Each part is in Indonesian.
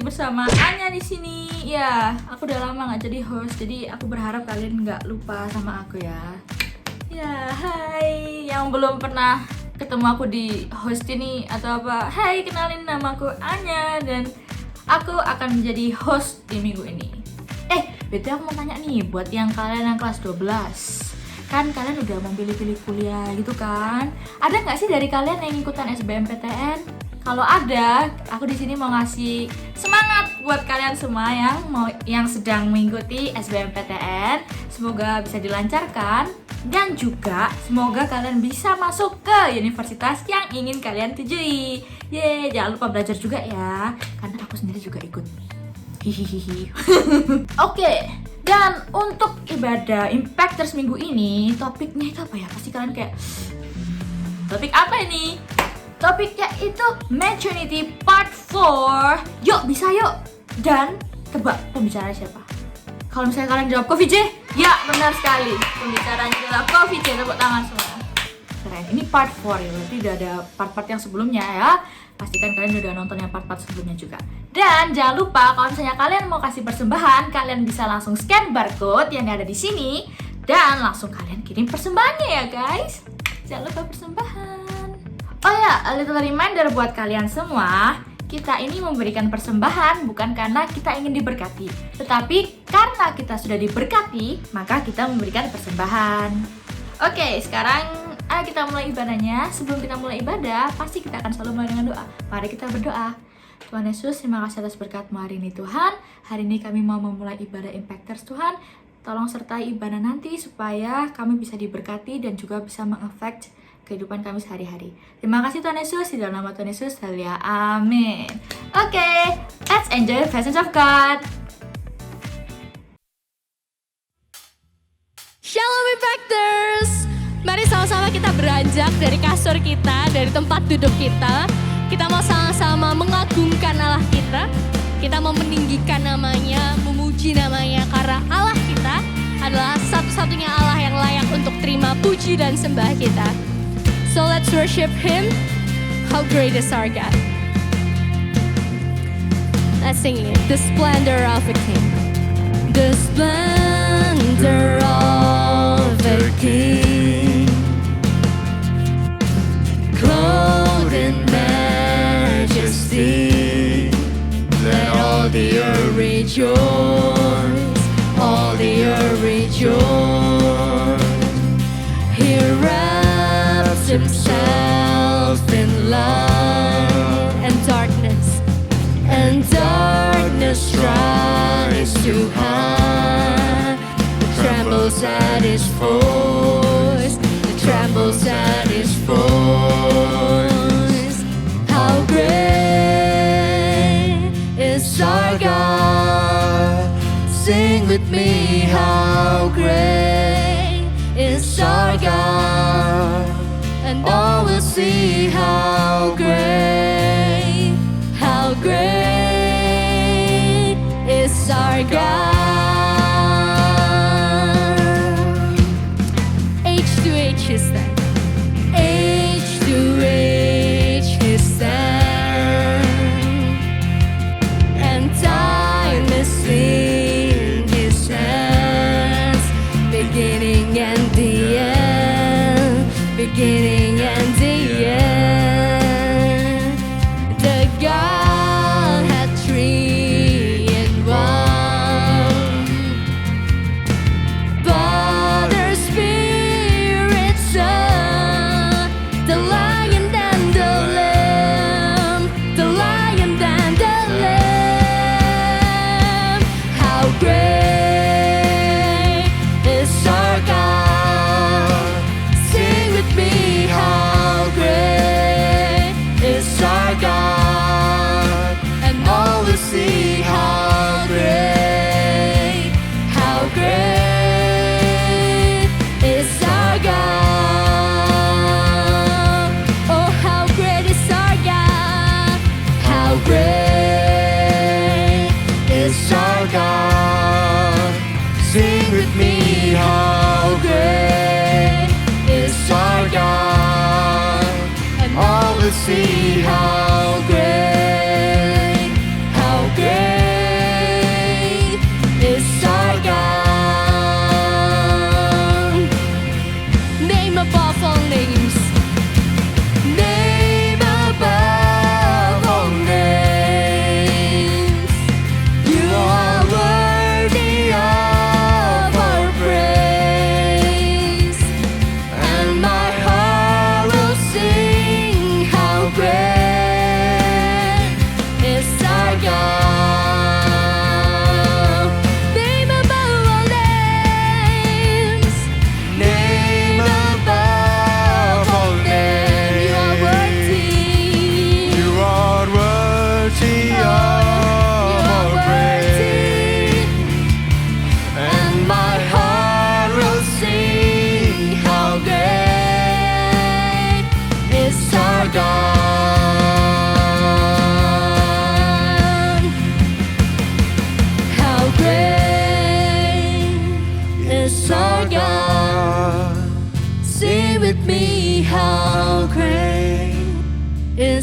bersama Anya di sini. Ya, aku udah lama nggak jadi host, jadi aku berharap kalian nggak lupa sama aku ya. Ya, hai yang belum pernah ketemu aku di host ini atau apa. Hai, kenalin, nama aku Anya dan aku akan menjadi host di minggu ini. Betul, aku mau tanya nih buat yang kalian yang kelas 12. Kan kalian udah mau pilih-pilih kuliah gitu kan? Ada nggak sih dari kalian yang ikutan SBMPTN? Kalau ada, aku di sini mau ngasih semangat buat kalian semua yang sedang mengikuti SBMPTN. Semoga bisa dilancarkan dan juga semoga kalian bisa masuk ke universitas yang ingin kalian tujui. Yeay, jangan lupa belajar juga ya, karena aku sendiri juga ikut. Hihihi. Oke. Dan untuk ibadah Impactors minggu ini, topiknya itu apa ya? Pasti kalian kayak, topik apa ini? Topiknya itu Maternity Part 4. Yuk, bisa yuk. Dan tebak pembicara siapa? Kalau misalnya kalian jawab Coffee J, ya benar sekali. Pembicaranya adalah Coffee J. Tepuk tangan semua. Keren. Ini Part 4 ya, berarti udah ada part-part yang sebelumnya ya. Pastikan kalian udah nonton yang part-part sebelumnya juga. Dan jangan lupa kalau misalnya kalian mau kasih persembahan, kalian bisa langsung scan barcode yang ada di sini dan langsung kalian kirim persembahannya ya guys. Jangan lupa persembahan. Oh ya, a little reminder buat kalian semua, kita ini memberikan persembahan bukan karena kita ingin diberkati, tetapi karena kita sudah diberkati, maka kita memberikan persembahan. Oke, sekarang kita mulai ibadahnya. Sebelum kita mulai ibadah, pasti kita akan selalu mulai dengan doa. Mari kita berdoa. Tuhan Yesus, terima kasih atas berkat-Mu hari ini Tuhan. Hari ini kami mau memulai ibadah Impactors Tuhan. Tolong sertai ibadah nanti supaya kami bisa diberkati dan juga bisa mengefek kehidupan kami sehari-hari. Terima kasih Tuhan Yesus, di dalam nama Tuhan Yesus, haleluya, amin. Oke, let's enjoy the presence of God. Shalom Impactors! Mari sama-sama kita beranjak dari kasur kita, dari tempat duduk kita. Kita mau sama-sama mengagungkan Allah kita. Kita mau meninggikan namanya, memuji namanya, karena Allah kita adalah satu-satunya Allah yang layak untuk terima puji dan sembah kita. So let's worship Him. How great is our God. Let's sing it. The splendor of a King. The splendor of a King. Clothed in majesty. Let all the earth rejoice. All the earth rejoice. He wraps Himself in light, and darkness tries to hide. It trembles at His voice. It trembles at His voice. How great is our God? Sing with me, how great is our God? And all will see how great is our God. Age to age He stands. Age to age He stands. And time is in His hands. Beginning and the end. Beginning and the end. The Godhead three in one. Father, Spirit, Son. The Lion and the Lamb. The Lion and the Lamb. How great is our God? Sing with me, how great is our God? And all will see how great is our God. Oh, how great is our God? How great is our God? Sing with me, how great is our God? And all will see how great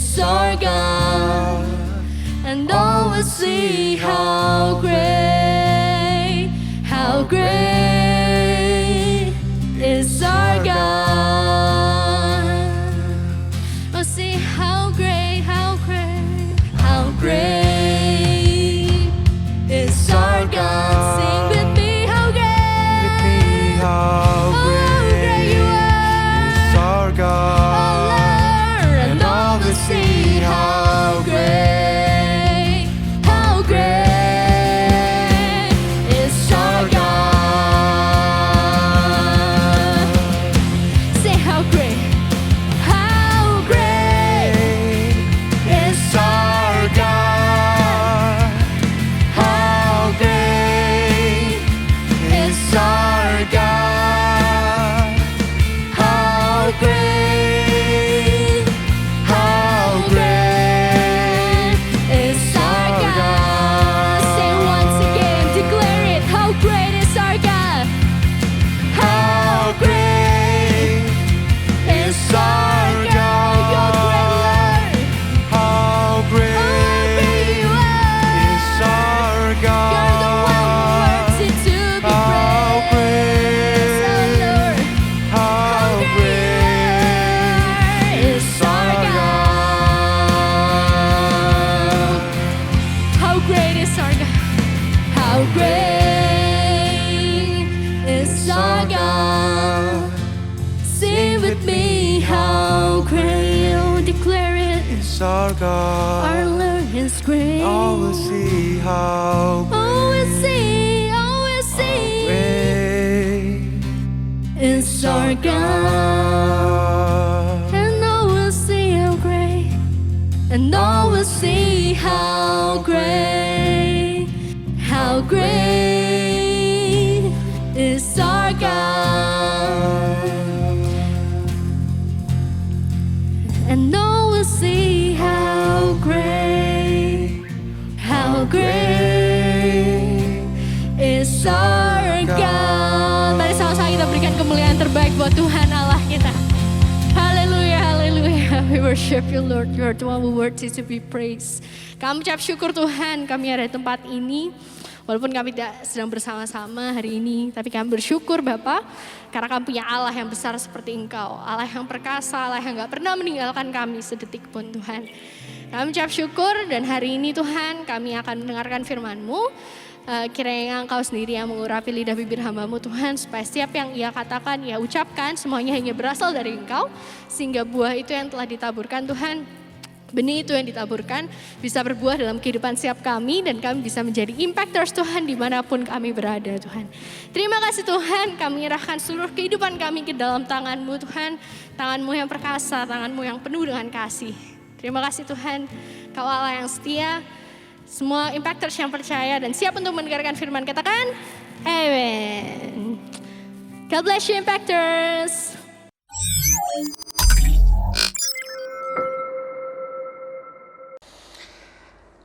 is our God, and all will see how great is our God. Oh, see how great is our God. Sing with me, how great, How great you is are, our oh God, Lord, and all will see how great is our God. Say how great is our God. How great is our God. How great is our God. Say once again, declare it. How great is our God? How great is our God. You're great, Lord. How Oh, great great you are. is our God. You're the one worthy to be How praised, oh Lord. How great is our God. How great is our God? How great is our God? Sing with me, how great, oh, declare it. is our Our God. Lord is great. All will see how Oh, we'll see, great is our God. And all will see how great, and all will see how great is our God. And all will see how great is our God. Mari sama-sama kita berikan kemuliaan terbaik buat Tuhan Allah kita. Haleluya, haleluya. We worship you Lord, you are the one who worthy to be praised. Kami ucap syukur Tuhan, kami ada di tempat ini. Walaupun kami tidak sedang bersama-sama hari ini, tapi kami bersyukur Bapa, karena kami punya Allah yang besar seperti Engkau. Allah yang perkasa, Allah yang gak pernah meninggalkan kami sedetik pun Tuhan. Kami ucap syukur dan hari ini Tuhan kami akan mendengarkan firman-Mu. Kiranya Engkau sendiri yang mengurapi lidah bibir hamba-Mu Tuhan, supaya setiap yang Ia katakan, Ia ucapkan, semuanya hanya berasal dari Engkau. Sehingga buah itu yang telah ditaburkan Tuhan, benih itu yang ditaburkan bisa berbuah dalam kehidupan setiap kami, dan kami bisa menjadi impactors Tuhan dimanapun kami berada Tuhan. Terima kasih Tuhan, kami menyerahkan seluruh kehidupan kami ke dalam tangan-Mu Tuhan. Tangan-Mu yang perkasa, tangan-Mu yang penuh dengan kasih. Terima kasih Tuhan, Kau Allah yang setia. Semua impactors yang percaya dan siap untuk mendengarkan firman, katakan amen. God bless you impactors.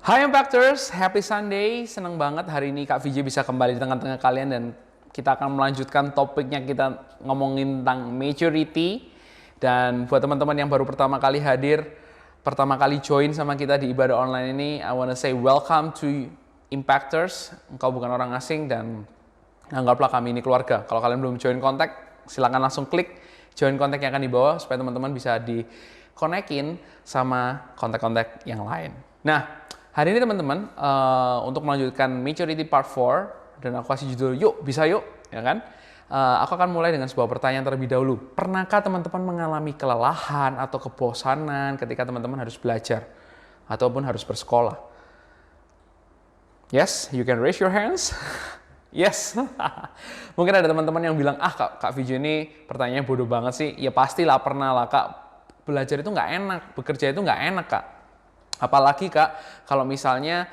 Hai Impactors, happy Sunday. Senang banget hari ini Kak VJ bisa kembali di tengah-tengah kalian dan kita akan melanjutkan topiknya, kita ngomongin tentang maturity. Dan buat teman-teman yang baru pertama kali hadir, pertama kali join sama kita di ibadah online ini, I wanna say welcome to Impactors. Engkau bukan orang asing dan anggaplah kami ini keluarga. Kalau kalian belum join kontak, silakan langsung klik join kontak yang akan di bawah supaya teman-teman bisa di-konekin sama kontak-kontak yang lain. Nah, hari ini teman-teman, untuk melanjutkan Maturity Part 4, dan aku kasih judul Yuk, Bisa Yuk, ya kan? Aku akan mulai dengan sebuah pertanyaan terlebih dahulu. Pernahkah teman-teman mengalami kelelahan atau kebosanan ketika teman-teman harus belajar ataupun harus bersekolah? Yes, you can raise your hands. Yes. Mungkin ada teman-teman yang bilang, Kak VJ ini pertanyaannya bodoh banget sih. Ya pastilah pernah lah Kak, belajar itu nggak enak, bekerja itu nggak enak Kak. Apalagi Kak, kalau misalnya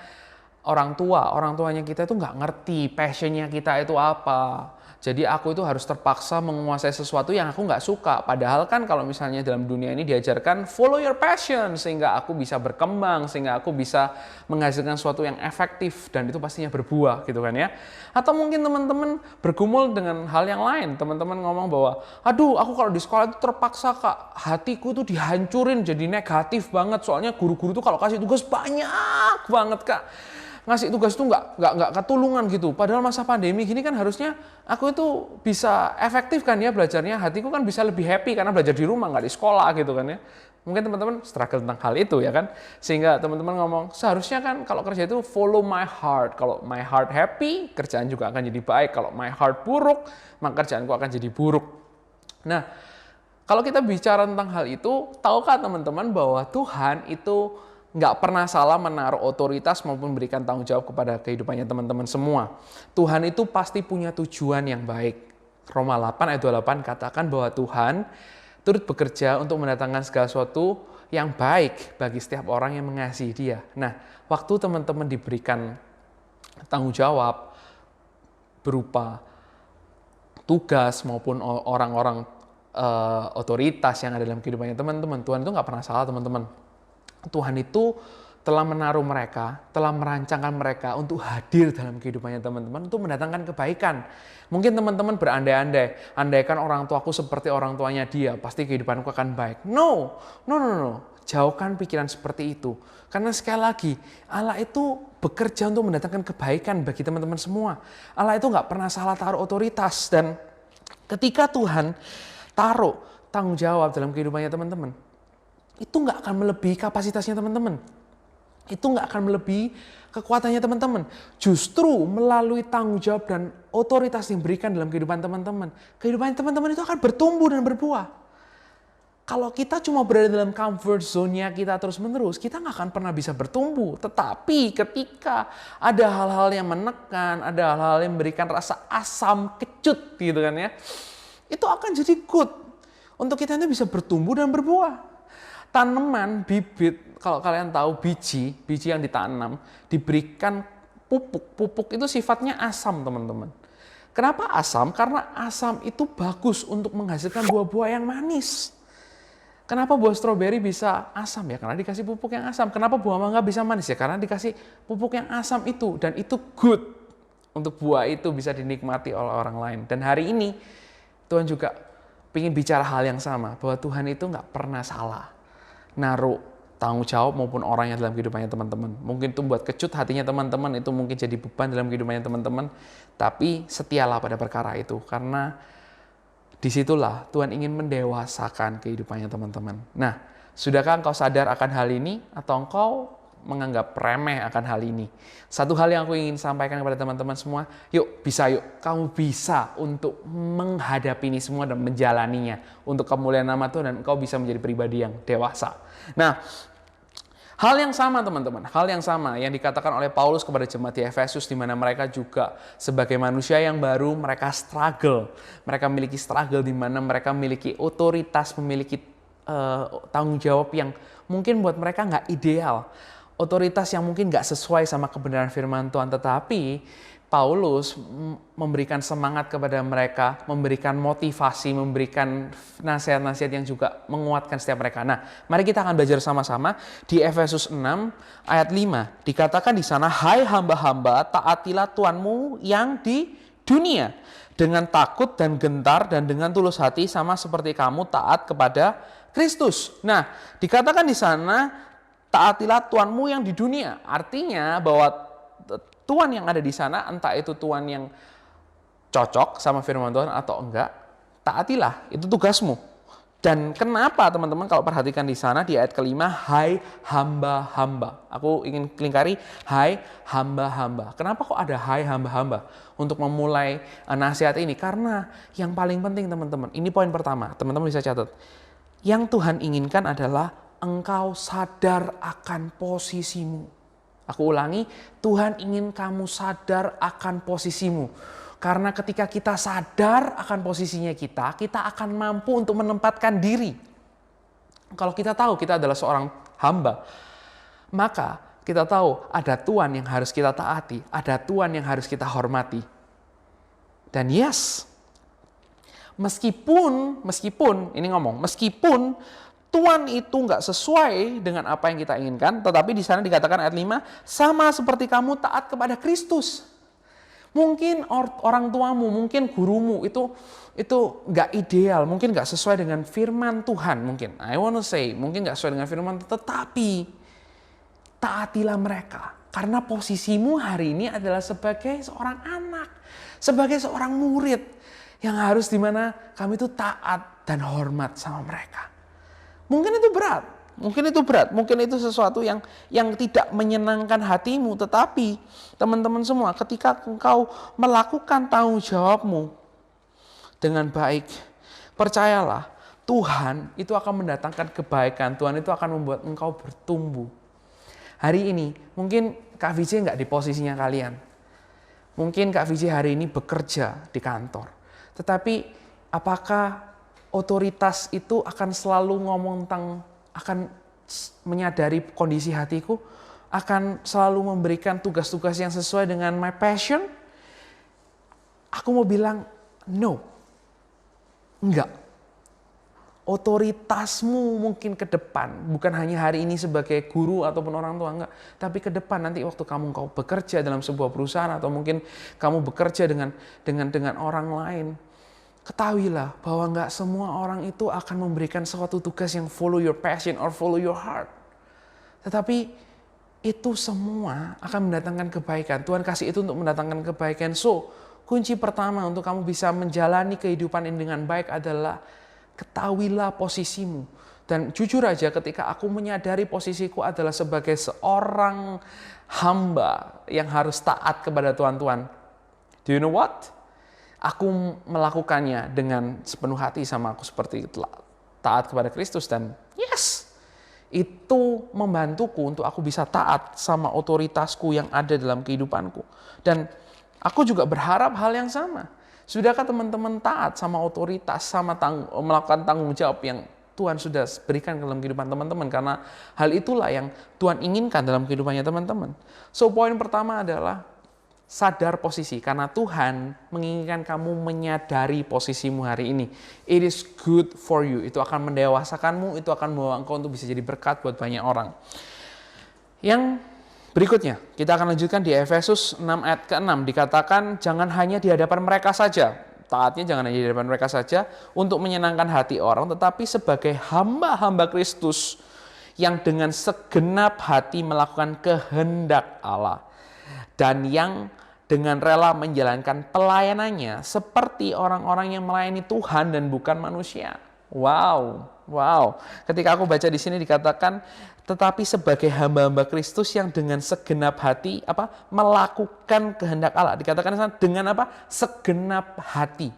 orang tuanya kita itu nggak ngerti passionnya kita itu apa. Jadi aku itu harus terpaksa menguasai sesuatu yang aku nggak suka. Padahal kan kalau misalnya dalam dunia ini diajarkan follow your passion, sehingga aku bisa berkembang, sehingga aku bisa menghasilkan sesuatu yang efektif dan itu pastinya berbuah gitu kan ya. Atau mungkin teman-teman bergumul dengan hal yang lain. Teman-teman ngomong bahwa, aduh aku kalau di sekolah itu terpaksa kak, hatiku tuh dihancurin jadi negatif banget. Soalnya guru-guru tuh kalau kasih tugas banyak banget kak. Ngasih tugas tuh nggak ketulungan gitu. Padahal masa pandemi gini kan harusnya aku itu bisa efektif kan ya belajarnya. Hatiku kan bisa lebih happy karena belajar di rumah nggak di sekolah gitu kan ya. Mungkin teman-teman struggle tentang hal itu ya kan. Sehingga teman-teman ngomong seharusnya kan kalau kerja itu follow my heart. Kalau my heart happy, kerjaan juga akan jadi baik. Kalau my heart buruk, maka kerjaanku akan jadi buruk. Nah, kalau kita bicara tentang hal itu, tahukah teman-teman bahwa Tuhan itu nggak pernah salah menaruh otoritas maupun memberikan tanggung jawab kepada kehidupannya teman-teman semua. Tuhan itu pasti punya tujuan yang baik. Roma 8 ayat 28 katakan bahwa Tuhan turut bekerja untuk mendatangkan segala sesuatu yang baik bagi setiap orang yang mengasihi Dia. Nah, waktu teman-teman diberikan tanggung jawab berupa tugas maupun orang-orang otoritas yang ada dalam kehidupannya teman-teman, Tuhan itu nggak pernah salah teman-teman. Tuhan itu telah menaruh mereka, telah merancangkan mereka untuk hadir dalam kehidupannya teman-teman, untuk mendatangkan kebaikan. Mungkin teman-teman berandai-andai, andaikan orang tuaku seperti orang tuanya dia, pasti kehidupanku akan baik. No. Jauhkan pikiran seperti itu. Karena sekali lagi, Allah itu bekerja untuk mendatangkan kebaikan bagi teman-teman semua. Allah itu nggak pernah salah taruh otoritas. Dan ketika Tuhan taruh tanggung jawab dalam kehidupannya teman-teman, itu nggak akan melebihi kapasitasnya teman-teman. Itu nggak akan melebihi kekuatannya teman-teman. Justru melalui tanggung jawab dan otoritas yang diberikan dalam kehidupan teman-teman, kehidupan teman-teman itu akan bertumbuh dan berbuah. Kalau kita cuma berada dalam comfort zone-nya kita terus-menerus, kita nggak akan pernah bisa bertumbuh. Tetapi ketika ada hal-hal yang menekan, ada hal-hal yang memberikan rasa asam, kecut gitu kan ya, itu akan jadi good untuk kita itu bisa bertumbuh dan berbuah. Tanaman, bibit, kalau kalian tahu biji yang ditanam, diberikan pupuk. Pupuk itu sifatnya asam, teman-teman. Kenapa asam? Karena asam itu bagus untuk menghasilkan buah-buah yang manis. Kenapa buah stroberi bisa asam? Ya karena dikasih pupuk yang asam. Kenapa buah mangga bisa manis? Ya karena dikasih pupuk yang asam itu. Dan itu good untuk buah itu bisa dinikmati oleh orang lain. Dan hari ini Tuhan juga ingin bicara hal yang sama. Bahwa Tuhan itu nggak pernah salah naruh tanggung jawab maupun orang yang dalam kehidupannya teman-teman. Mungkin itu buat kecut hatinya teman-teman, itu mungkin jadi beban dalam kehidupannya teman-teman. Tapi setialah pada perkara itu. Karena disitulah Tuhan ingin mendewasakan kehidupannya teman-teman. Nah, sudahkah engkau sadar akan hal ini? Atau engkau menganggap remeh akan hal ini? Satu hal yang aku ingin sampaikan kepada teman-teman semua, yuk kamu bisa untuk menghadapi ini semua dan menjalaninya untuk kemuliaan nama Tuhan dan engkau bisa menjadi pribadi yang dewasa. Nah, hal yang sama teman-teman, hal yang sama yang dikatakan oleh Paulus kepada jemaat di Efesus, di mana mereka juga sebagai manusia yang baru, mereka struggle, di mana mereka memiliki otoritas, memiliki tanggung jawab yang mungkin buat mereka nggak ideal. Otoritas yang mungkin nggak sesuai sama kebenaran firman Tuhan, tetapi Paulus memberikan semangat kepada mereka, memberikan motivasi, memberikan nasihat-nasihat yang juga menguatkan setiap mereka. Nah, mari kita akan belajar sama-sama di Efesus 6 ayat 5. Dikatakan di sana, hai hamba-hamba, taatilah Tuhanmu yang di dunia dengan takut dan gentar dan dengan tulus hati sama seperti kamu taat kepada Kristus. Nah, dikatakan di sana, taatilah Tuhanmu yang di dunia. Artinya bahwa Tuhan yang ada di sana, entah itu Tuhan yang cocok sama firman Tuhan atau enggak, taatilah, itu tugasmu. Dan kenapa teman-teman kalau perhatikan di sana di ayat kelima, hai hamba-hamba. Aku ingin lingkari, hai hamba-hamba. Kenapa kok ada hai hamba-hamba untuk memulai nasihat ini? Karena yang paling penting teman-teman, ini poin pertama, teman-teman bisa catat. Yang Tuhan inginkan adalah engkau sadar akan posisimu. Aku ulangi, Tuhan ingin kamu sadar akan posisimu. Karena ketika kita sadar akan posisinya kita akan mampu untuk menempatkan diri. Kalau kita tahu kita adalah seorang hamba, maka kita tahu ada Tuhan yang harus kita taati, ada Tuhan yang harus kita hormati. Dan yes, meskipun ini ngomong, meskipun Tuhan itu nggak sesuai dengan apa yang kita inginkan, tetapi di sana dikatakan ayat 5, sama seperti kamu taat kepada Kristus. Mungkin orang tuamu, mungkin gurumu itu nggak ideal, mungkin nggak sesuai dengan firman Tuhan, mungkin. I wanna say, mungkin nggak sesuai dengan firman, tetapi taatilah mereka. Karena posisimu hari ini adalah sebagai seorang anak, sebagai seorang murid yang harus dimana kami itu taat dan hormat sama mereka. Mungkin itu berat, mungkin itu sesuatu yang tidak menyenangkan hatimu, tetapi teman-teman semua, ketika engkau melakukan tanggung jawabmu dengan baik, percayalah Tuhan itu akan mendatangkan kebaikan, Tuhan itu akan membuat engkau bertumbuh. Hari ini mungkin Kak Vijay nggak di posisinya kalian, mungkin Kak Vijay hari ini bekerja di kantor, tetapi apakah otoritas itu akan selalu ngomong tentang, akan menyadari kondisi hatiku, akan selalu memberikan tugas-tugas yang sesuai dengan my passion? Aku mau bilang no, enggak. Otoritasmu mungkin ke depan, bukan hanya hari ini sebagai guru ataupun orang tua, enggak, tapi ke depan nanti waktu kau bekerja dalam sebuah perusahaan atau mungkin kamu bekerja dengan orang lain, ketahuilah bahwa enggak semua orang itu akan memberikan suatu tugas yang follow your passion or follow your heart. Tetapi itu semua akan mendatangkan kebaikan. Tuhan kasih itu untuk mendatangkan kebaikan. So, kunci pertama untuk kamu bisa menjalani kehidupan ini dengan baik adalah ketahuilah posisimu. Dan jujur aja, ketika aku menyadari posisiku adalah sebagai seorang hamba yang harus taat kepada Tuhan, do you know what? Aku melakukannya dengan sepenuh hati sama aku seperti taat kepada Kristus, dan yes, itu membantuku untuk aku bisa taat sama otoritasku yang ada dalam kehidupanku. Dan aku juga berharap hal yang sama. Sudahkah teman-teman taat sama otoritas, sama melakukan tanggung jawab yang Tuhan sudah berikan dalam kehidupan teman-teman? Karena hal itulah yang Tuhan inginkan dalam kehidupannya teman-teman. So, poin pertama adalah sadar posisi, karena Tuhan menginginkan kamu menyadari posisimu hari ini. It is good for you. Itu akan mendewasakanmu, itu akan membawa engkau untuk bisa jadi berkat buat banyak orang. Yang berikutnya, kita akan lanjutkan di Efesus 6 ayat ke-6. Dikatakan, jangan hanya di hadapan mereka saja. Taatnya jangan hanya di hadapan mereka saja untuk menyenangkan hati orang, tetapi sebagai hamba-hamba Kristus yang dengan segenap hati melakukan kehendak Allah. Dan yang dengan rela menjalankan pelayanannya seperti orang-orang yang melayani Tuhan dan bukan manusia. Wow. Ketika aku baca di sini dikatakan, tetapi sebagai hamba-hamba Kristus yang dengan segenap hati melakukan kehendak Allah. Dikatakan dengan segenap hati.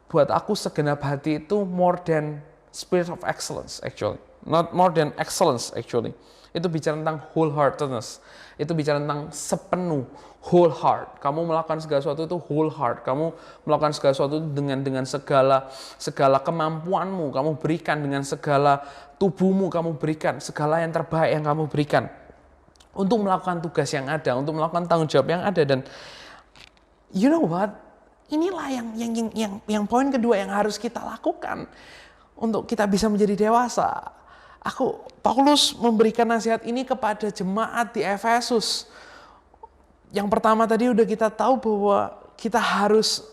Buat aku segenap hati itu more than spirit of excellence actually. Not more than excellence actually. Itu bicara tentang wholeheartedness. Itu bicara tentang sepenuh, whole heart. Kamu melakukan segala sesuatu itu whole heart. Kamu melakukan segala sesuatu dengan segala kemampuanmu. Kamu berikan dengan segala tubuhmu, kamu berikan segala yang terbaik yang kamu berikan untuk melakukan tugas yang ada, untuk melakukan tanggung jawab yang ada. Dan you know what? Inilah yang poin kedua yang harus kita lakukan untuk kita bisa menjadi dewasa. Paulus memberikan nasihat ini kepada jemaat di Efesus. Yang pertama tadi udah kita tahu bahwa kita harus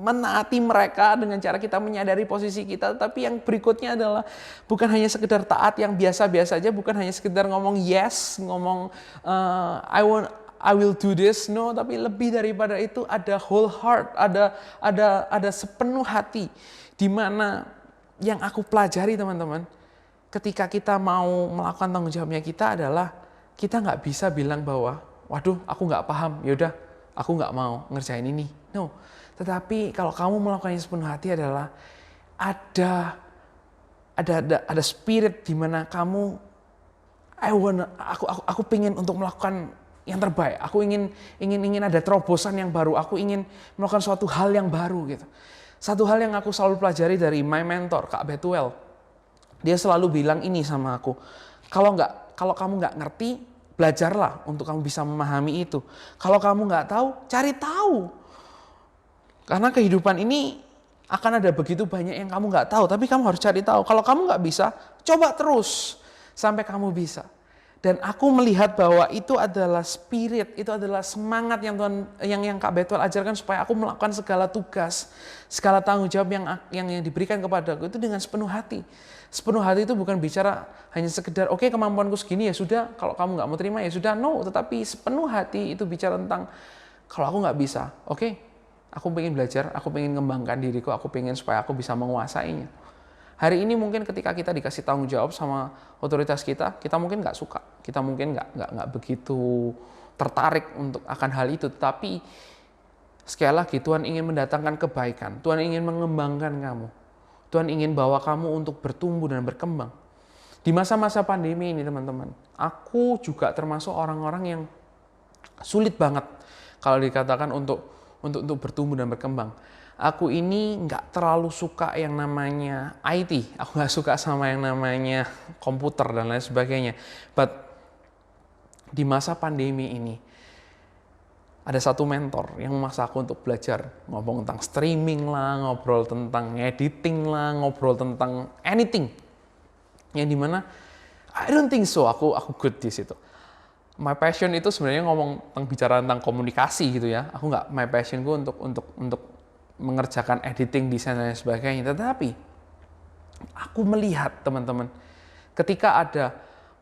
menaati mereka dengan cara kita menyadari posisi kita. Tapi yang berikutnya adalah bukan hanya sekedar taat yang biasa-biasa aja, bukan hanya sekedar ngomong yes, ngomong I will do this, no, tapi lebih daripada itu ada whole heart, ada sepenuh hati, di mana yang aku pelajari teman-teman, ketika kita mau melakukan tanggung jawabnya kita adalah kita nggak bisa bilang bahwa, waduh, aku nggak paham, yaudah, aku nggak mau ngerjain ini. No, tetapi kalau kamu melakukannya sepenuh hati adalah ada spirit di mana kamu, aku pengen untuk melakukan yang terbaik. Aku ingin ada terobosan yang baru. Aku ingin melakukan suatu hal yang baru gitu. Satu hal yang aku selalu pelajari dari my mentor, Kak Betuel. Dia selalu bilang ini sama aku. Kalau kamu nggak ngerti, belajarlah untuk kamu bisa memahami itu. Kalau kamu nggak tahu, cari tahu. Karena kehidupan ini akan ada begitu banyak yang kamu nggak tahu, tapi kamu harus cari tahu. Kalau kamu nggak bisa, coba terus sampai kamu bisa. Dan aku melihat bahwa itu adalah spirit, itu adalah semangat yang Tuhan, yang Kak Betuel ajarkan supaya aku melakukan segala tugas, segala tanggung jawab yang diberikan kepadaku itu dengan sepenuh hati. Sepenuh hati itu bukan bicara hanya sekedar, oke, kemampuanku segini ya sudah, kalau kamu nggak mau terima ya sudah, no. Tetapi sepenuh hati itu bicara tentang, kalau aku nggak bisa, oke, aku pengen belajar, aku pengen mengembangkan diriku, aku pengen supaya aku bisa menguasainya. Hari ini mungkin ketika kita dikasih tanggung jawab sama otoritas kita mungkin nggak suka, kita mungkin nggak begitu tertarik untuk akan hal itu. Tetapi sekali lagi Tuhan ingin mendatangkan kebaikan, Tuhan ingin mengembangkan kamu, Tuhan ingin bawa kamu untuk bertumbuh dan berkembang. Di masa-masa pandemi ini teman-teman, aku juga termasuk orang-orang yang sulit banget kalau dikatakan untuk bertumbuh dan berkembang. Aku ini nggak terlalu suka yang namanya IT. Aku nggak suka sama yang namanya komputer dan lain sebagainya. But di masa pandemi ini, ada satu mentor yang memaksa aku untuk belajar. Ngomong tentang streaming lah, ngobrol tentang editing lah, ngobrol tentang anything. Yang dimana, I don't think so, aku good di situ. My passion itu sebenarnya ngomong tentang bicara tentang komunikasi gitu ya. Aku nggak, my passion gue untuk mengerjakan editing, desain dan sebagainya. Tetapi aku melihat teman-teman, ketika ada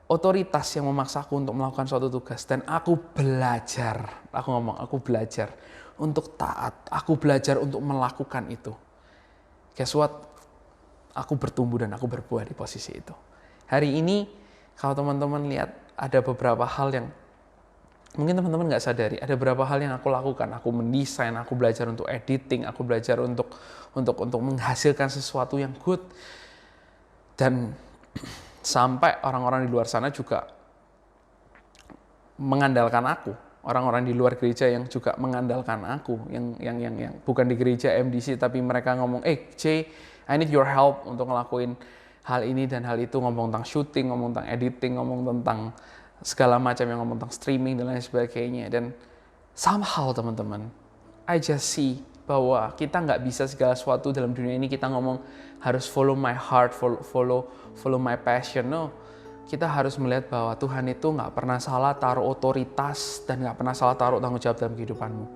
otoritas yang memaksaku untuk melakukan suatu tugas dan aku belajar, aku belajar untuk taat, aku belajar untuk melakukan itu. Guess what? Aku bertumbuh dan aku berbuah di posisi itu. Hari ini kalau teman-teman lihat ada beberapa hal yang mungkin teman-teman nggak sadari, ada beberapa hal yang aku lakukan. Aku mendesain, aku belajar untuk editing, aku belajar untuk menghasilkan sesuatu yang good. Dan sampai orang-orang di luar sana juga mengandalkan aku. Orang-orang di luar gereja yang juga mengandalkan aku, yang bukan di gereja MDC, tapi mereka ngomong, Jay, I need your help untuk ngelakuin hal ini dan hal itu, ngomong tentang syuting, ngomong tentang editing, ngomong tentang segala macam, yang ngomong tentang streaming dan lain sebagainya. Dan somehow teman-teman, I just see bahwa kita nggak bisa segala sesuatu dalam dunia ini kita ngomong harus follow my heart, follow my passion. No, kita harus melihat bahwa Tuhan itu nggak pernah salah taruh otoritas dan nggak pernah salah taruh tanggung jawab dalam kehidupanmu.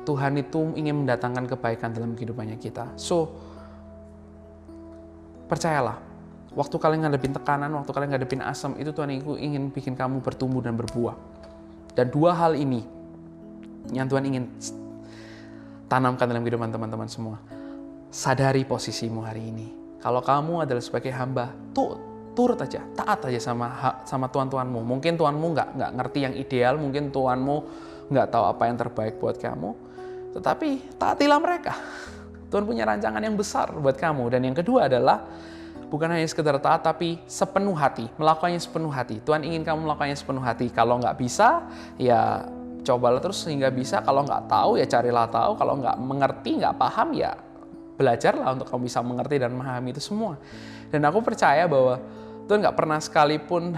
Tuhan itu ingin mendatangkan kebaikan dalam kehidupannya kita. So, percayalah. Waktu kalian ngadepin tekanan, waktu kalian ngadepin asam, itu Tuhan ingin bikin kamu bertumbuh dan berbuah. Dan dua hal ini yang Tuhan ingin tanamkan dalam kehidupan teman-teman semua. Sadari posisimu hari ini. Kalau kamu adalah sebagai hamba, turut aja, taat aja sama Tuhan-Tuhanmu. Mungkin Tuhanmu nggak ngerti yang ideal, mungkin Tuhanmu nggak tahu apa yang terbaik buat kamu. Tetapi taatilah mereka. Tuhan punya rancangan yang besar buat kamu. Dan yang kedua adalah bukan hanya sekedar taat, tapi sepenuh hati. Melakukannya sepenuh hati. Tuhan ingin kamu melakukannya sepenuh hati. Kalau nggak bisa, ya cobalah terus sehingga bisa. Kalau nggak tahu, ya carilah tahu. Kalau nggak mengerti, nggak paham, ya belajarlah untuk kamu bisa mengerti dan memahami itu semua. Dan aku percaya bahwa Tuhan nggak pernah sekalipun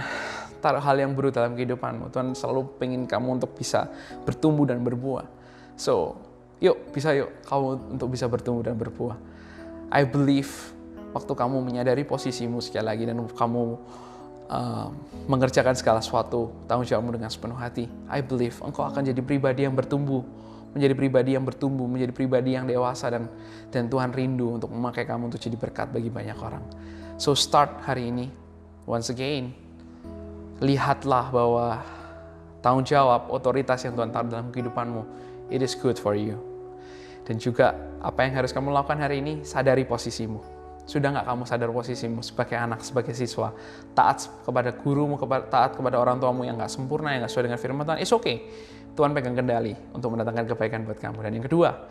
taruh hal yang buruk dalam kehidupanmu. Tuhan selalu pengen kamu untuk bisa bertumbuh dan berbuah. So, yuk kamu untuk bisa bertumbuh dan berbuah. I believe waktu kamu menyadari posisimu sekali lagi dan kamu mengerjakan segala sesuatu tanggung jawabmu dengan sepenuh hati, I believe engkau akan jadi pribadi yang bertumbuh, menjadi pribadi yang dewasa dan Tuhan rindu untuk memakai kamu untuk jadi berkat bagi banyak orang. So start hari ini, once again, lihatlah bahwa tanggung jawab, otoritas yang Tuhan taruh dalam kehidupanmu, it is good for you. Dan juga apa yang harus kamu lakukan hari ini, sadari posisimu. Sudah nggak kamu sadar posisimu sebagai anak, sebagai siswa, taat kepada gurumu, taat kepada orang tuamu yang nggak sempurna, yang nggak sesuai dengan firman Tuhan, it's okay. Tuhan pegang kendali untuk mendatangkan kebaikan buat kamu. Dan yang kedua,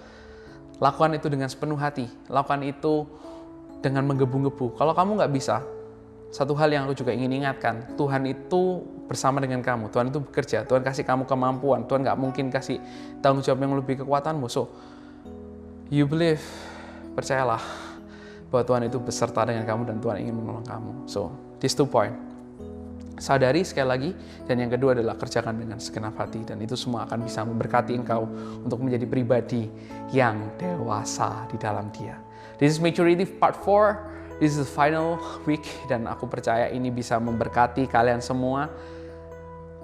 lakukan itu dengan sepenuh hati, lakukan itu dengan menggebu-gebu. Kalau kamu nggak bisa, satu hal yang aku juga ingin ingatkan, Tuhan itu bersama dengan kamu, Tuhan itu bekerja, Tuhan kasih kamu kemampuan, Tuhan nggak mungkin kasih tanggung jawab yang lebih kekuatanmu. So, you believe, percayalah bahwa Tuhan itu beserta dengan kamu dan Tuhan ingin menolong kamu. So, these 2 points. sadari sekali lagi, dan yang kedua adalah kerjakan dengan segenap hati, dan itu semua akan bisa memberkati engkau untuk menjadi pribadi yang dewasa di dalam Dia. This is maturity part 4. This is the final week, dan aku percaya ini bisa memberkati kalian semua.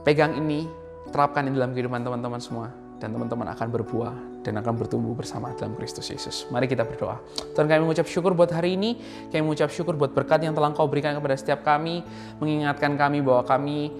Pegang ini, terapkan ini dalam kehidupan teman-teman semua, dan teman-teman akan berbuah dan akan bertumbuh bersama dalam Kristus Yesus. Mari kita berdoa. Tuhan, kami mengucap syukur buat hari ini. Kami mengucap syukur buat berkat yang telah Engkau berikan kepada setiap kami, mengingatkan kami bahwa kami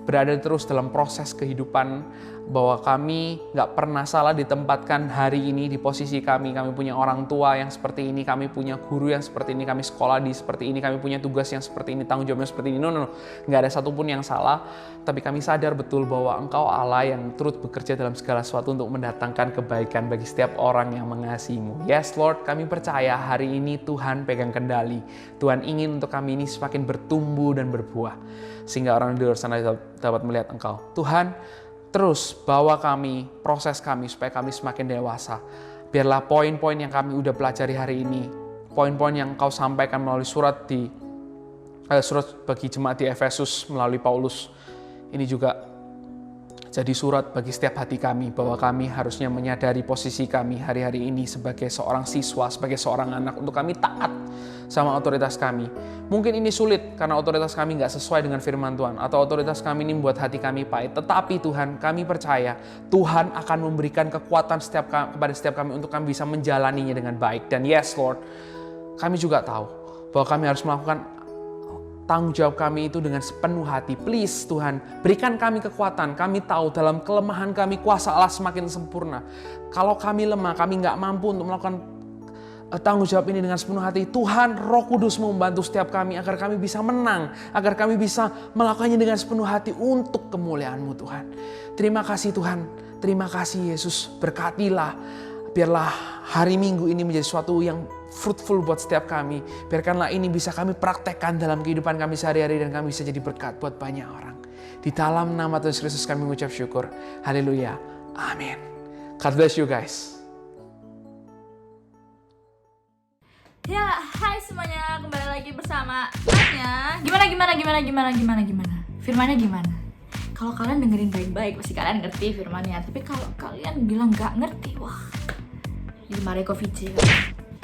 berada terus dalam proses kehidupan, bahwa kami gak pernah salah ditempatkan hari ini di posisi kami. Kami punya orang tua yang seperti ini, kami punya guru yang seperti ini, kami sekolah di seperti ini, kami punya tugas yang seperti ini, tanggung jawabnya seperti ini. No. Gak ada satupun yang salah, tapi kami sadar betul bahwa Engkau Allah yang turut bekerja dalam segala sesuatu untuk mendatangkan kebaikan bagi setiap orang yang mengasihi-Mu. Yes Lord, kami percaya hari ini Tuhan pegang kendali. Tuhan ingin untuk kami ini semakin bertumbuh dan berbuah, sehingga orang di luar sana dapat melihat Engkau. Tuhan, terus bawa kami, proses kami supaya kami semakin dewasa. Biarlah poin-poin yang kami udah pelajari hari ini, poin-poin yang Kau sampaikan melalui surat bagi jemaat di Efesus melalui Paulus, ini juga jadi surat bagi setiap hati kami, bahwa kami harusnya menyadari posisi kami hari-hari ini sebagai seorang siswa, sebagai seorang anak, untuk kami taat sama otoritas kami. Mungkin ini sulit karena otoritas kami nggak sesuai dengan firman Tuhan, atau otoritas kami ini membuat hati kami pahit. Tetapi Tuhan, kami percaya Tuhan akan memberikan kekuatan kepada setiap kami untuk kami bisa menjalaninya dengan baik. Dan yes Lord, kami juga tahu bahwa kami harus melakukan tanggung jawab kami itu dengan sepenuh hati. Please Tuhan, berikan kami kekuatan. Kami tahu dalam kelemahan kami kuasa Allah semakin sempurna. Kalau kami lemah, kami nggak mampu untuk melakukan tanggung jawab ini dengan sepenuh hati. Tuhan, Roh Kudus membantu setiap kami agar kami bisa menang, agar kami bisa melakukannya dengan sepenuh hati untuk kemuliaan-Mu Tuhan. Terima kasih Tuhan, terima kasih Yesus. Berkatilah, biarlah hari Minggu ini menjadi sesuatu yang fruitful buat setiap kami. Biarkanlah ini bisa kami praktekkan dalam kehidupan kami sehari-hari, dan kami bisa jadi berkat buat banyak orang. Di dalam nama Tuhan Yesus Kristus kami mengucap syukur. Haleluya. Amin. God bless you guys. Ya, hai semuanya, kembali lagi bersama Anya. Gimana? Firmannya gimana? Kalau kalian dengerin baik-baik, pasti kalian ngerti firmannya. Tapi kalau kalian bilang nggak ngerti, wah, ini mari Coffee J.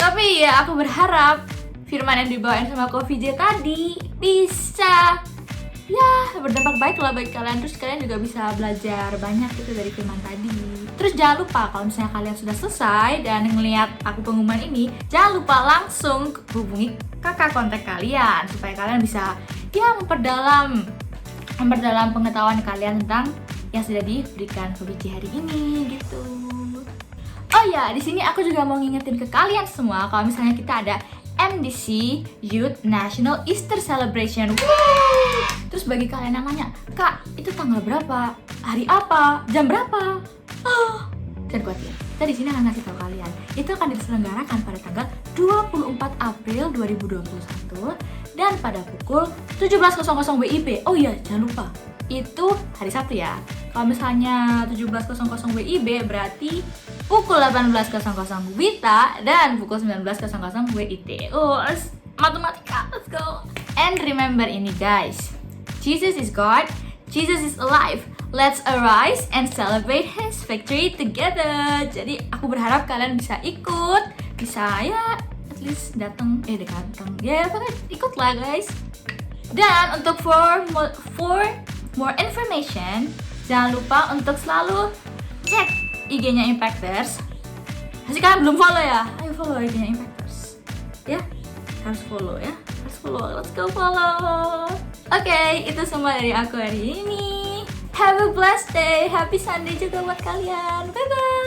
Tapi ya, aku berharap firman yang dibawain sama Coffee J tadi bisa berdampak baik lah bagi kalian. Terus kalian juga bisa belajar banyak gitu dari firman tadi. Terus jangan lupa kalau misalnya kalian sudah selesai dan ngelihat aku pengumuman ini, jangan lupa langsung hubungi kakak kontak kalian supaya kalian bisa memperdalam pengetahuan kalian tentang yang sudah diberikan Coffee J hari ini gitu. Oh ya, di sini aku juga mau ngingetin ke kalian semua kalau misalnya kita ada MDC Youth National Easter Celebration. Terus bagi kalian yang nanya, Kak, itu tanggal berapa? Hari apa? Jam berapa? Jangan khawatir. Kita di sini akan ngasih tahu kalian. Itu akan diselenggarakan pada tanggal 24 April 2021 dan pada pukul 17.00 WIB. Oh iya, jangan lupa. Itu hari Sabtu ya. Kalau misalnya 17.00 WIB berarti pukul 18.00 WITA dan pukul 19.00 WIT. Matematika, let's go. And remember ini guys, Jesus is God, Jesus is alive. Let's arise and celebrate His victory together. Jadi aku berharap kalian bisa ikut, bisa at least datang, pokoknya ikut lah guys. Dan untuk for more information, jangan lupa untuk selalu cek IG-nya Impactors. Masih kalian belum follow ya? Ayo follow IG-nya Impactors. Ya, harus follow ya. Let's go follow. Oke, itu semua dari aku hari ini. Have a blessed day. Happy Sunday juga buat kalian. Bye bye.